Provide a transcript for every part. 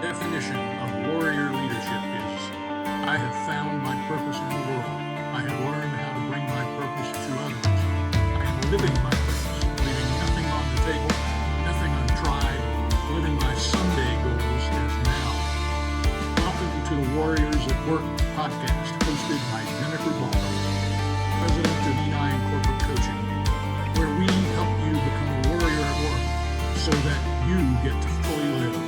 definition of warrior leadership is, I have found my purpose in the world. I have learned how to bring my purpose to others. I am living my purpose, leaving nothing on the table, nothing untried, living my someday goals as now. Welcome to the Warriors at Work podcast, hosted by Jennifer Baldwin, President of E9 Corporate Coaching, where we help you become a warrior at work so that you get to fully live.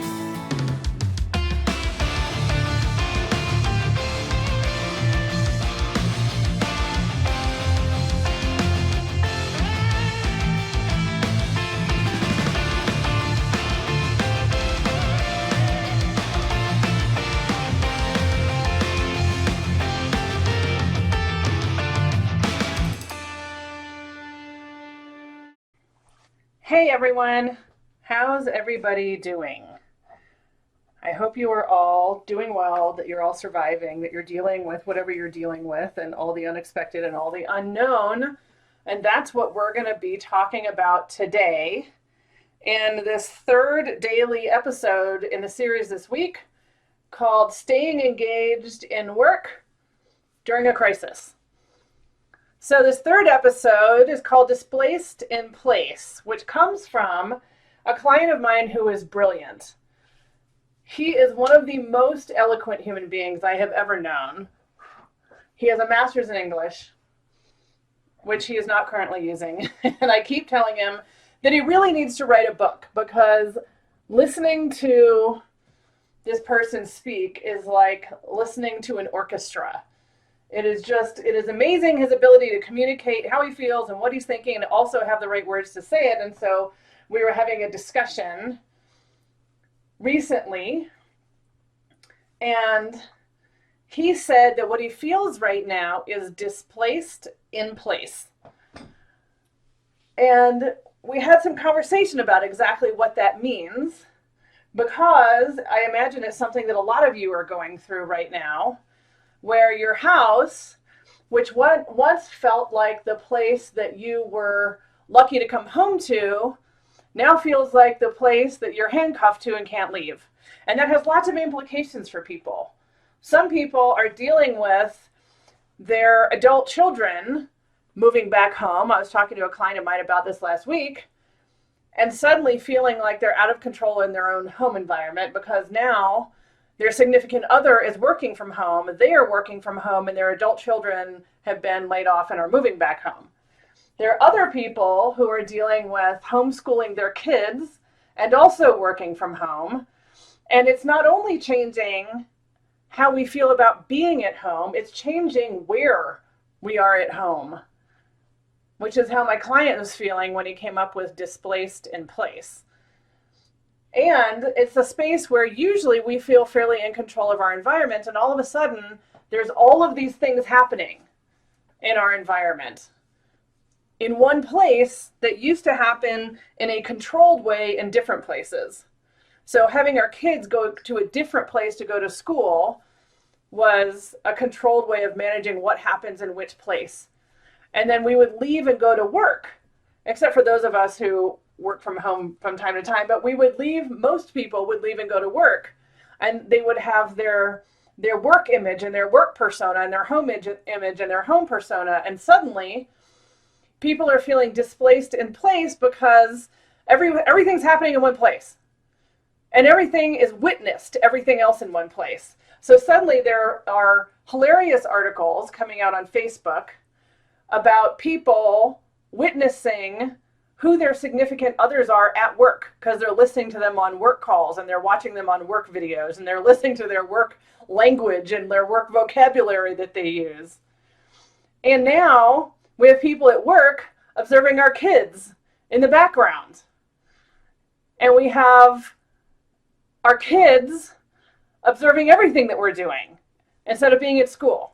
Hey everyone, how's everybody doing? I hope you are all doing well, that you're all surviving, that you're dealing with whatever you're dealing with and all the unexpected and all the unknown. And that's what we're going to be talking about today in this third daily episode in the series this week called Staying Engaged in Work During a Crisis. So this third episode is called Displaced in Place, which comes from a client of mine who is brilliant. He is one of the most eloquent human beings I have ever known. He has a master's in English, which he is not currently using. And I keep telling him that he really needs to write a book, because listening to this person speak is like listening to an orchestra. It is amazing, his ability to communicate how he feels and what he's thinking, and also have the right words to say it. And so we were having a discussion recently, and he said that what he feels right now is displaced in place. And we had some conversation about exactly what that means, because I imagine it's something that a lot of you are going through right now, where your house, which once felt like the place that you were lucky to come home to, now feels like the place that you're handcuffed to and can't leave. And that has lots of implications for people. Some people are dealing with their adult children moving back home. I was talking to a client of mine about this last week, and suddenly feeling like they're out of control in their own home environment, because now their significant other is working from home, they are working from home, and their adult children have been laid off and are moving back home. There are other people who are dealing with homeschooling their kids and also working from home. And it's not only changing how we feel about being at home, it's changing where we are at home, which is how my client was feeling when he came up with Displaced in Place. And it's a space where usually we feel fairly in control of our environment, and all of a sudden there's all of these things happening in our environment in one place that used to happen in a controlled way in different places. So having our kids go to a different place to go to school was a controlled way of managing what happens in which place. And then we would leave and go to work, except for those of us who work from home from time to time, but most people would leave and go to work, and they would have their work image and their work persona and their home image and their home persona. And suddenly people are feeling displaced in place because everything's happening in one place, and everything is witnessed to everything else in one place. So suddenly there are hilarious articles coming out on Facebook about people witnessing who their significant others are at work, because they're listening to them on work calls, and they're watching them on work videos, and they're listening to their work language and their work vocabulary that they use. And now we have people at work observing our kids in the background. And we have our kids observing everything that we're doing instead of being at school.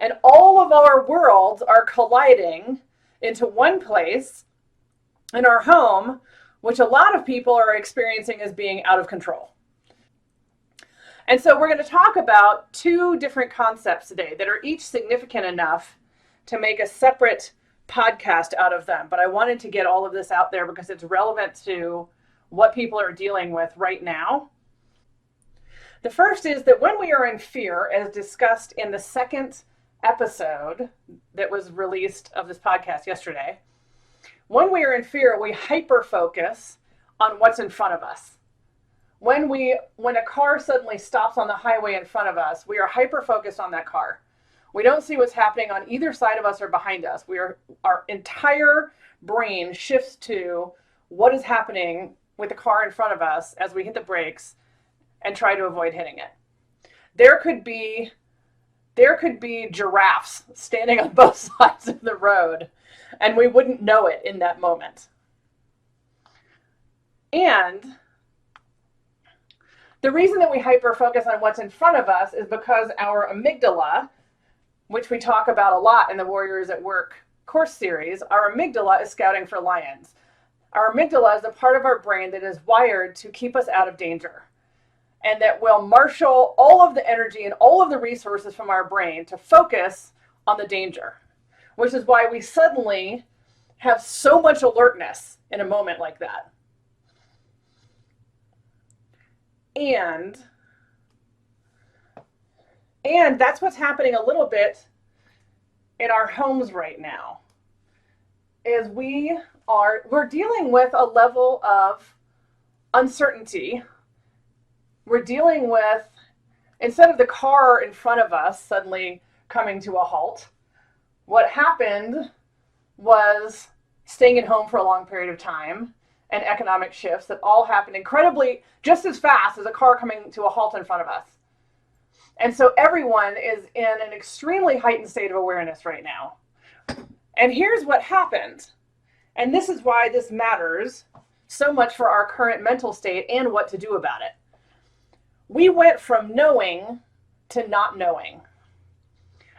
And all of our worlds are colliding into one place in our home, which a lot of people are experiencing as being out of control. And so we're going to talk about two different concepts today that are each significant enough to make a separate podcast out of them. But I wanted to get all of this out there because it's relevant to what people are dealing with right now. The first is that when we are in fear, as discussed in the second episode that was released of this podcast yesterday, when we are in fear, we hyper-focus on what's in front of us. When a car suddenly stops on the highway in front of us, we are hyper-focused on that car. We don't see what's happening on either side of us or behind us. Our entire brain shifts to what is happening with the car in front of us as we hit the brakes and try to avoid hitting it. There could be giraffes standing on both sides of the road, and we wouldn't know it in that moment. And the reason that we hyper-focus on what's in front of us is because our amygdala, which we talk about a lot in the Warriors at Work course series, our amygdala is scouting for lions. Our amygdala is the part of our brain that is wired to keep us out of danger, and that will marshal all of the energy and all of the resources from our brain to focus on the danger, which is why we suddenly have so much alertness in a moment like that. And that's what's happening a little bit in our homes right now, is we're dealing with a level of uncertainty. We're dealing with, instead of the car in front of us suddenly coming to a halt, what happened was staying at home for a long period of time and economic shifts that all happened incredibly just as fast as a car coming to a halt in front of us. And so everyone is in an extremely heightened state of awareness right now. And here's what happened. And this is why this matters so much for our current mental state and what to do about it. We went from knowing to not knowing.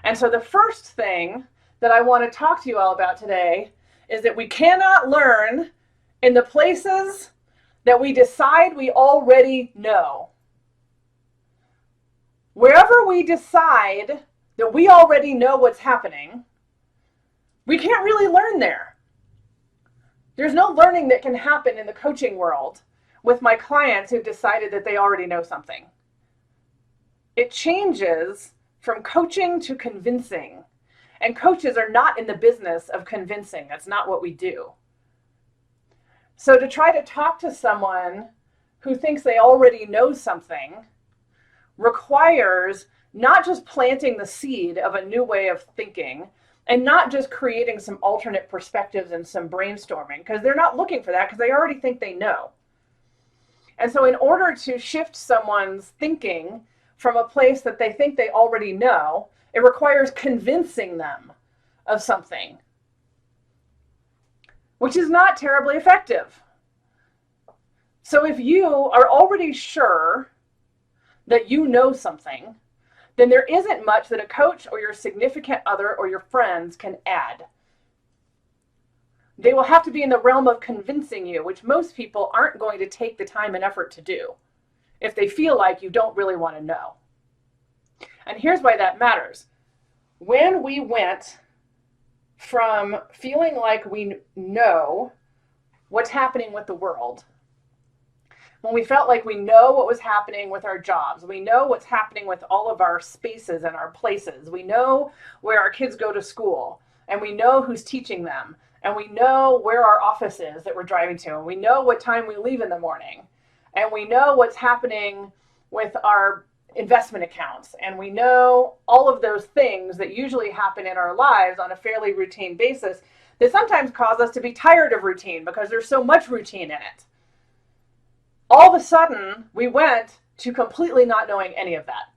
And so the first thing that I want to talk to you all about today is that we cannot learn in the places that we decide we already know. Wherever we decide that we already know what's happening, we can't really learn there. There's no learning that can happen in the coaching world with my clients who've decided that they already know something. It changes from coaching to convincing. And coaches are not in the business of convincing. That's not what we do. So to try to talk to someone who thinks they already know something requires not just planting the seed of a new way of thinking and not just creating some alternate perspectives and some brainstorming, because they're not looking for that because they already think they know. And so in order to shift someone's thinking from a place that they think they already know, it requires convincing them of something, which is not terribly effective. So if you are already sure that you know something, then there isn't much that a coach or your significant other or your friends can add. They will have to be in the realm of convincing you, which most people aren't going to take the time and effort to do if they feel like you don't really want to know. And here's why that matters. When we went from feeling like we know what's happening with the world, when we felt like we know what was happening with our jobs, we know what's happening with all of our spaces and our places, we know where our kids go to school, and we know who's teaching them, and we know where our office is that we're driving to, and we know what time we leave in the morning, and we know what's happening with our investment accounts, and we know all of those things that usually happen in our lives on a fairly routine basis that sometimes cause us to be tired of routine because there's so much routine in it. All of a sudden, we went to completely not knowing any of that.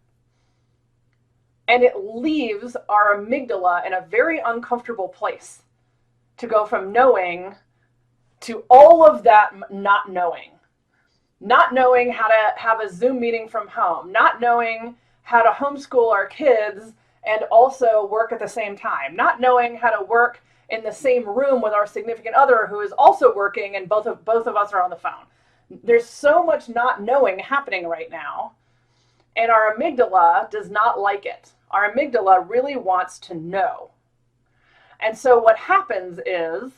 And it leaves our amygdala in a very uncomfortable place to go from knowing to all of that not knowing. Not knowing how to have a Zoom meeting from home, not knowing how to homeschool our kids and also work at the same time, not knowing how to work in the same room with our significant other who is also working and both of us are on the phone. There's so much not knowing happening right now, and our amygdala does not like it. Our amygdala really wants to know. And so what happens is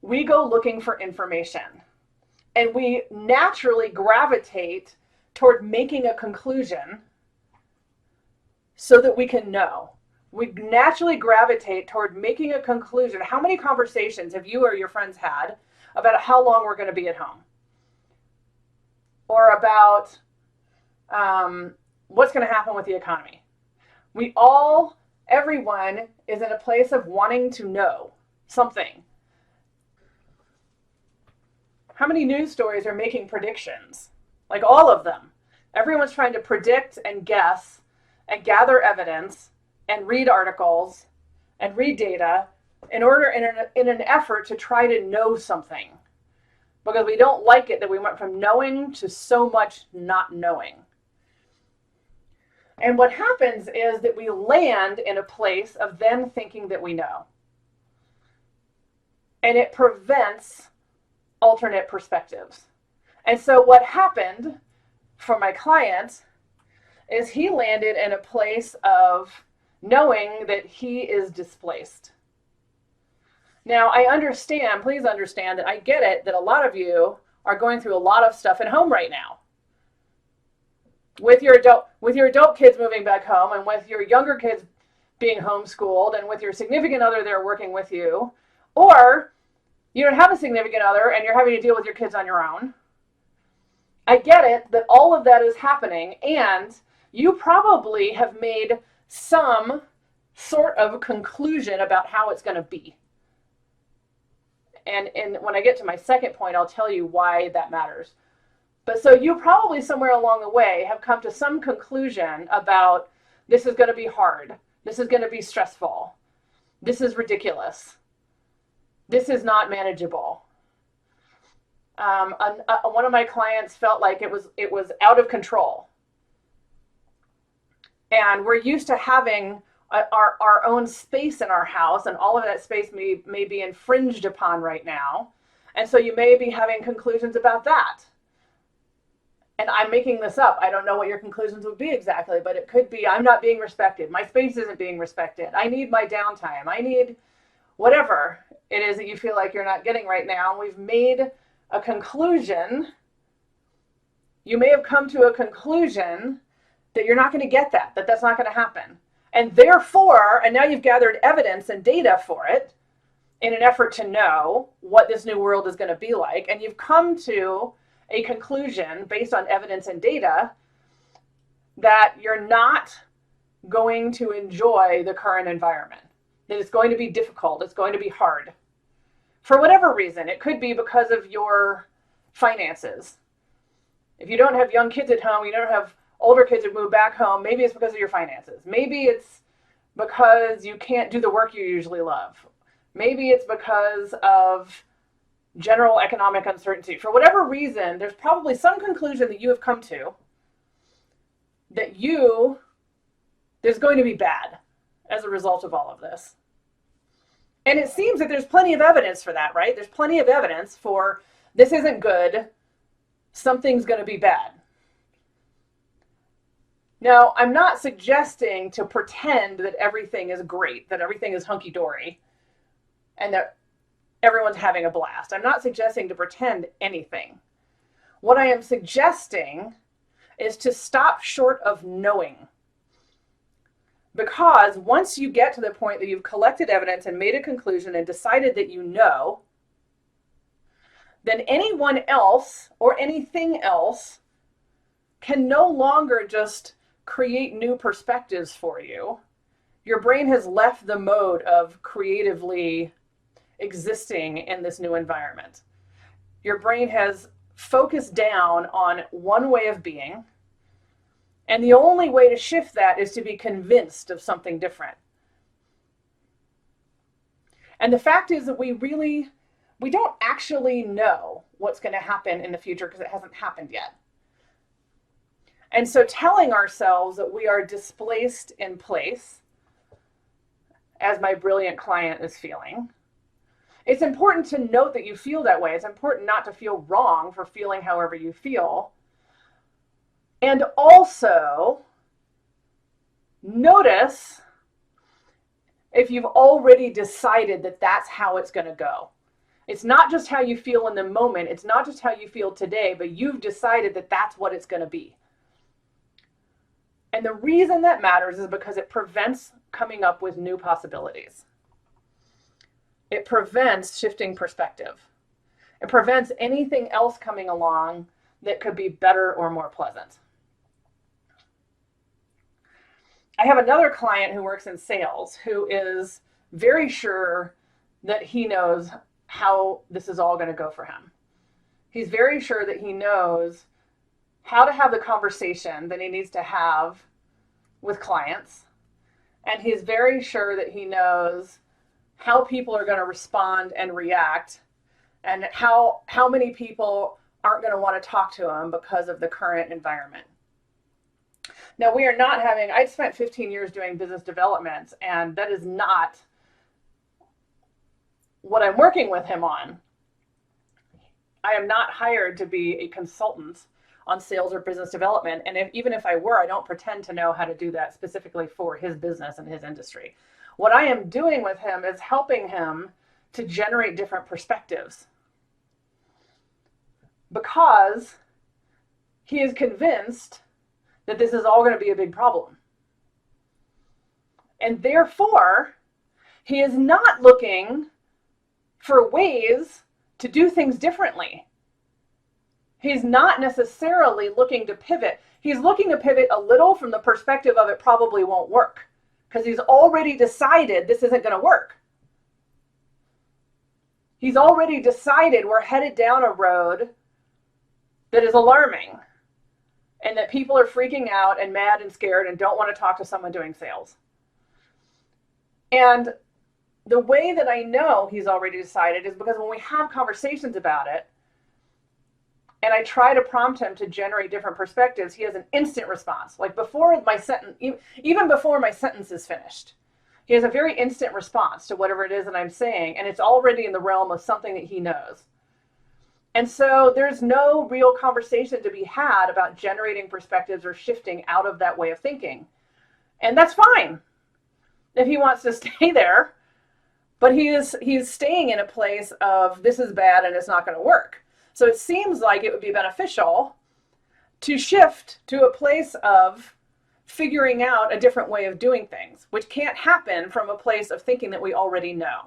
we go looking for information. And we naturally gravitate toward making a conclusion so that we can know. We naturally gravitate toward making a conclusion. How many conversations have you or your friends had about how long we're going to be at home? Or about what's going to happen with the economy? Everyone is in a place of wanting to know something. How many news stories are making predictions? Like all of them. Everyone's trying to predict and guess and gather evidence and read articles and read data in an effort to try to know something. Because we don't like it that we went from knowing to so much not knowing. And what happens is that we land in a place of then thinking that we know. And it prevents alternate perspectives. And so what happened for my client is he landed in a place of knowing that he is displaced. Now, please understand that I get it that a lot of you are going through a lot of stuff at home right now. With your adult kids moving back home, and with your younger kids being homeschooled, and with your significant other there working with you, or you don't have a significant other and you're having to deal with your kids on your own. I get it that all of that is happening, and you probably have made some sort of conclusion about how it's going to be. And when I get to my second point, I'll tell you why that matters. But so you probably somewhere along the way have come to some conclusion about this is going to be hard. This is going to be stressful. This is ridiculous. This is not manageable. One of my clients felt like it was out of control. And we're used to having our own space in our house, and all of that space may be infringed upon right now. And so you may be having conclusions about that. And I'm making this up. I don't know what your conclusions would be exactly, but it could be I'm not being respected. My space isn't being respected. I need my downtime. I need whatever it is that you feel like you're not getting right now. We've made a conclusion. You may have come to a conclusion that you're not going to get that's not going to happen. And therefore, and now you've gathered evidence and data for it in an effort to know what this new world is going to be like. And you've come to a conclusion based on evidence and data that you're not going to enjoy the current environment, that it's going to be difficult, it's going to be hard. For whatever reason, it could be because of your finances. If you don't have young kids at home, you don't have older kids that move back home, maybe it's because of your finances. Maybe it's because you can't do the work you usually love. Maybe it's because of general economic uncertainty. For whatever reason, there's probably some conclusion that you have come to that there's going to be bad as a result of all of this. And it seems that there's plenty of evidence for that, right? There's plenty of evidence for this isn't good, something's going to be bad. Now, I'm not suggesting to pretend that everything is great, that everything is hunky-dory, and that everyone's having a blast. I'm not suggesting to pretend anything. What I am suggesting is to stop short of knowing. Because once you get to the point that you've collected evidence and made a conclusion and decided that you know, then anyone else or anything else can no longer just create new perspectives for you. Your brain has left the mode of creatively existing in this new environment. Your brain has focused down on one way of being, and the only way to shift that is to be convinced of something different. And the fact is that we don't actually know what's going to happen in the future because it hasn't happened yet. And so telling ourselves that we are displaced in place, as my brilliant client is feeling, it's important to note that you feel that way. It's important not to feel wrong for feeling however you feel. And also, notice if you've already decided that that's how it's going to go. It's not just how you feel in the moment. It's not just how you feel today, but you've decided that that's what it's going to be. And the reason that matters is because it prevents coming up with new possibilities. It prevents shifting perspective. It prevents anything else coming along that could be better or more pleasant. I have another client who works in sales who is very sure that he knows how this is all going to go for him. He's very sure that he knows how to have the conversation that he needs to have with clients. And he's very sure that he knows how people are going to respond and react, and how many people aren't going to want to talk to him because of the current environment. Now, we are not having, I spent 15 years doing business development, and that is not what I'm working with him on. I am not hired to be a consultant on sales or business development. And even if I were, I don't pretend to know how to do that specifically for his business and his industry. What I am doing with him is helping him to generate different perspectives, because he is convinced that this is all going to be a big problem. And therefore, he is not looking for ways to do things differently. He's not necessarily looking to pivot. He's looking to pivot a little from the perspective of it probably won't work, because he's already decided this isn't going to work. He's already decided we're headed down a road that is alarming, and that people are freaking out and mad and scared and don't want to talk to someone doing sales. And the way that I know he's already decided is because when we have conversations about it, and I try to prompt him to generate different perspectives, he has an instant response. Like before my sentence, even before my sentence is finished, he has a very instant response to whatever it is that I'm saying, and it's already in the realm of something that he knows. And so there's no real conversation to be had about generating perspectives or shifting out of that way of thinking. And that's fine if he wants to stay there, but he's staying in a place of this is bad and it's not going to work. So it seems like it would be beneficial to shift to a place of figuring out a different way of doing things, which can't happen from a place of thinking that we already know,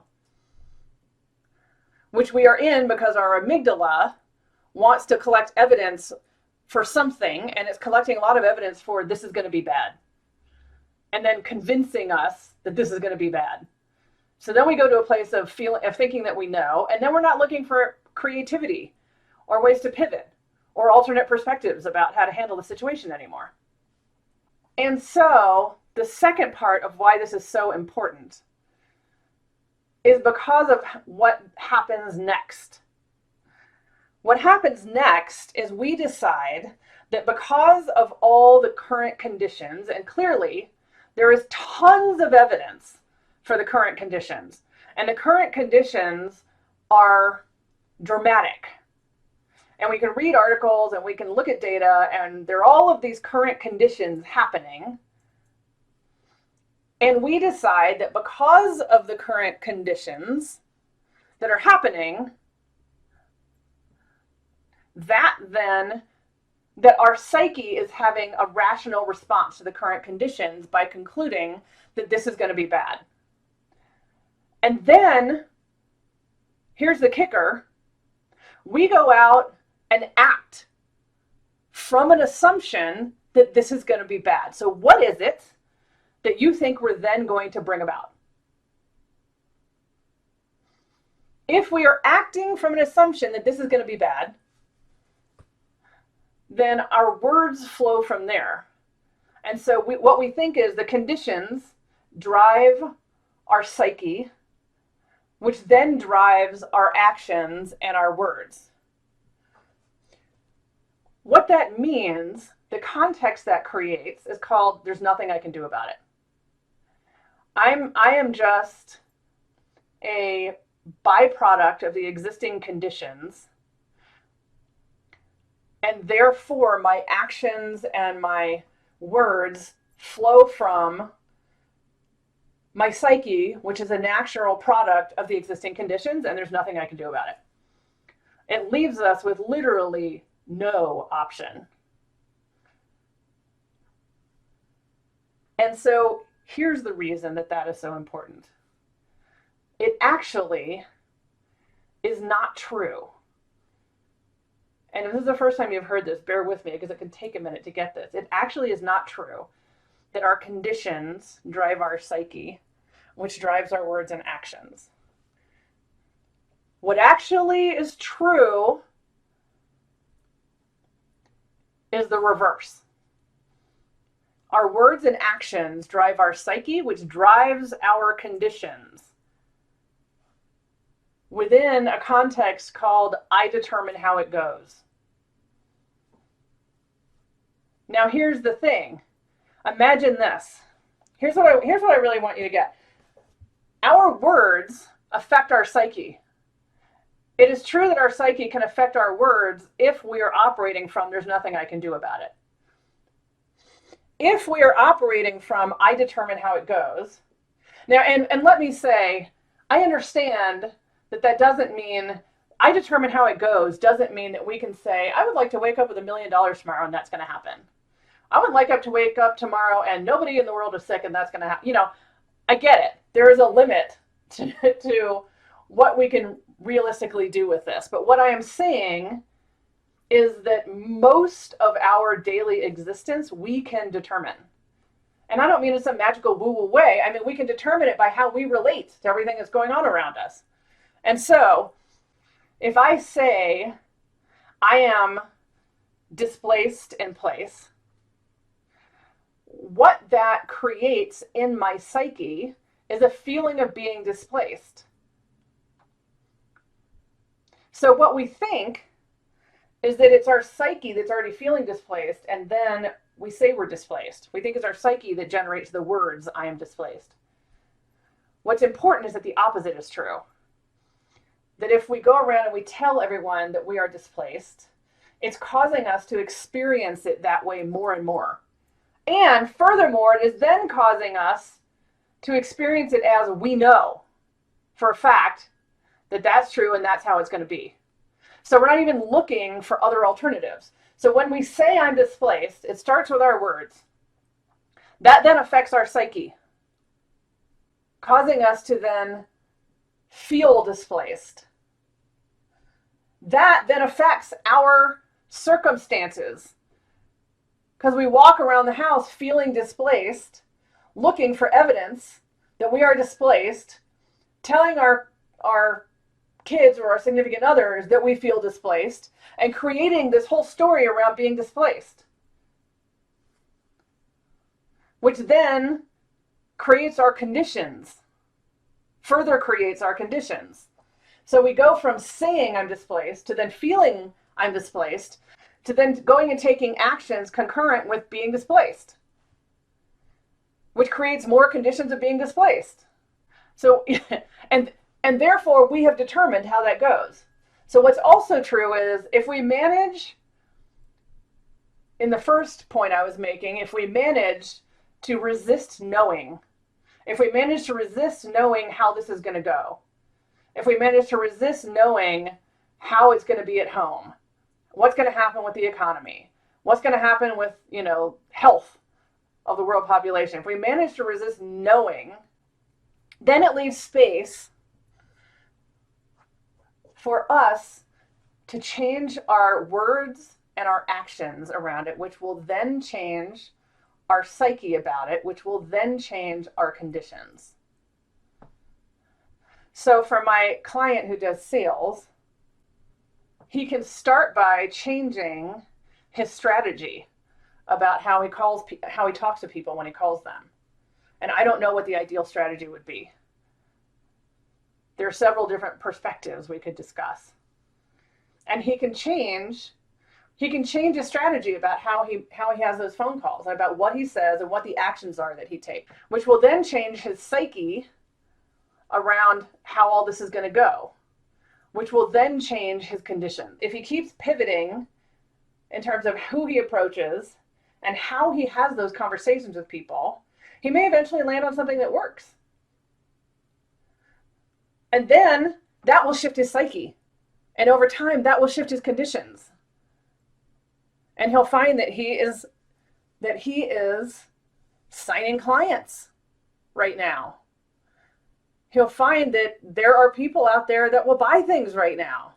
which we are in because our amygdala wants to collect evidence for something, and it's collecting a lot of evidence for this is going to be bad, and then convincing us that this is going to be bad. So then we go to a place of thinking that we know, and then we're not looking for creativity or ways to pivot or alternate perspectives about how to handle the situation anymore. And so the second part of why this is so important is because of what happens next. What happens next is we decide that because of all the current conditions, and clearly there is tons of evidence for the current conditions, and the current conditions are dramatic. And we can read articles and we can look at data, and there are all of these current conditions happening. And we decide that because of the current conditions that are happening, that our psyche is having a rational response to the current conditions by concluding that this is going to be bad. And then, here's the kicker, we go out and act from an assumption that this is going to be bad. So what is it that you think we're then going to bring about? If we are acting from an assumption that this is going to be bad, then our words flow from there. And so what we think is the conditions drive our psyche, which then drives our actions and our words. What that means, the context that creates, is called there's nothing I can do about it. I am just a byproduct of the existing conditions, and therefore my actions and my words flow from my psyche, which is a natural product of the existing conditions, and there's nothing I can do about it. It leaves us with literally no option. And so here's the reason that that is so important. It actually is not true. And if this is the first time you've heard this, bear with me because it can take a minute to get this. It actually is not true that our conditions drive our psyche, which drives our words and actions. What actually is true is the reverse. Our words and actions drive our psyche, which drives our conditions within a context called I determine how it goes. Now here's the thing. Imagine this. Here's what I really want you to get. Our words affect our psyche. It is true that our psyche can affect our words if we are operating from there's nothing I can do about it. If we are operating from I determine how it goes. Now, and let me say, I understand that doesn't mean I determine how it goes doesn't mean that we can say, I would like to wake up with $1 million tomorrow and that's going to happen. I would like to wake up tomorrow and nobody in the world is sick and that's going to happen. I get it. There is a limit to what we can realistically do with this. But what I am saying is that most of our daily existence we can determine. And I don't mean in some magical woo-woo way. I mean, we can determine it by how we relate to everything that's going on around us. And so if I say I am displaced in place, what that creates in my psyche is a feeling of being displaced. So what we think is that it's our psyche that's already feeling displaced, and then we say we're displaced. We think it's our psyche that generates the words, I am displaced. What's important is that the opposite is true. That if we go around and we tell everyone that we are displaced, it's causing us to experience it that way more and more. And furthermore, it is then causing us to experience it as we know for a fact that that's true and that's how it's going to be. So we're not even looking for other alternatives. So when we say I'm displaced, it starts with our words. That then affects our psyche, causing us to then feel displaced. That then affects our circumstances, because we walk around the house feeling displaced, looking for evidence that we are displaced, telling our kids or our significant others that we feel displaced, and creating this whole story around being displaced, which then creates our conditions, further creates our conditions. So we go from saying I'm displaced to then feeling I'm displaced to then going and taking actions concurrent with being displaced, which creates more conditions of being displaced. So, and therefore we have determined how that goes. So what's also true is if we manage, in the first point I was making, if we manage to resist knowing, if we manage to resist knowing how this is going to go, if we manage to resist knowing how it's going to be at home, what's going to happen with the economy, what's going to happen with, health of the world population, if we manage to resist knowing, then it leaves space for us to change our words and our actions around it, which will then change our psyche about it, which will then change our conditions. So for my client who does sales, he can start by changing his strategy about how he talks to people when he calls them. And I don't know what the ideal strategy would be. There are several different perspectives we could discuss. And he can change his strategy about how he has those phone calls, about what he says and what the actions are that he takes, which will then change his psyche around how all this is going to go, which will then change his condition. If he keeps pivoting in terms of who he approaches and how he has those conversations with people, he may eventually land on something that works. And then that will shift his psyche. And over time, that will shift his conditions. And he'll find that he is signing clients right now. He'll find that there are people out there that will buy things right now.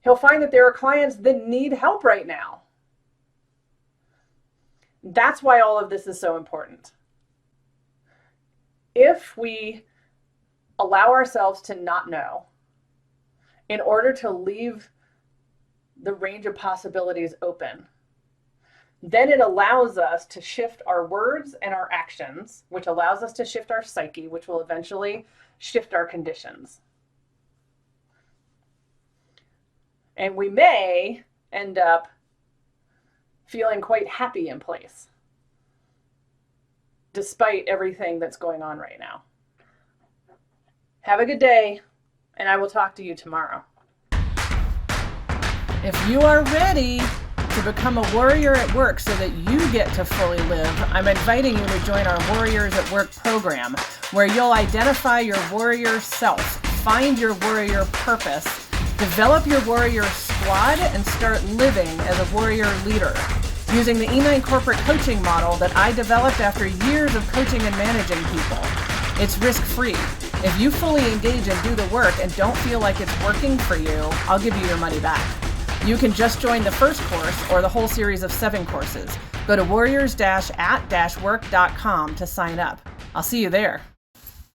He'll find that there are clients that need help right now. That's why all of this is so important. If we allow ourselves to not know, in order to leave the range of possibilities open, then it allows us to shift our words and our actions, which allows us to shift our psyche, which will eventually shift our conditions. And we may end up feeling quite happy in place, despite everything that's going on right now. Have a good day, and I will talk to you tomorrow. If you are ready to become a warrior at work so that you get to fully live, I'm inviting you to join our Warriors at Work program, where you'll identify your warrior self, find your warrior purpose, develop your warrior squad, and start living as a warrior leader using the E9 corporate coaching model that I developed after years of coaching and managing people. It's risk-free. If you fully engage and do the work and don't feel like it's working for you, I'll give you your money back. You can just join the first course or the whole series of 7 courses. Go to warriors-at-work.com to sign up. I'll see you there.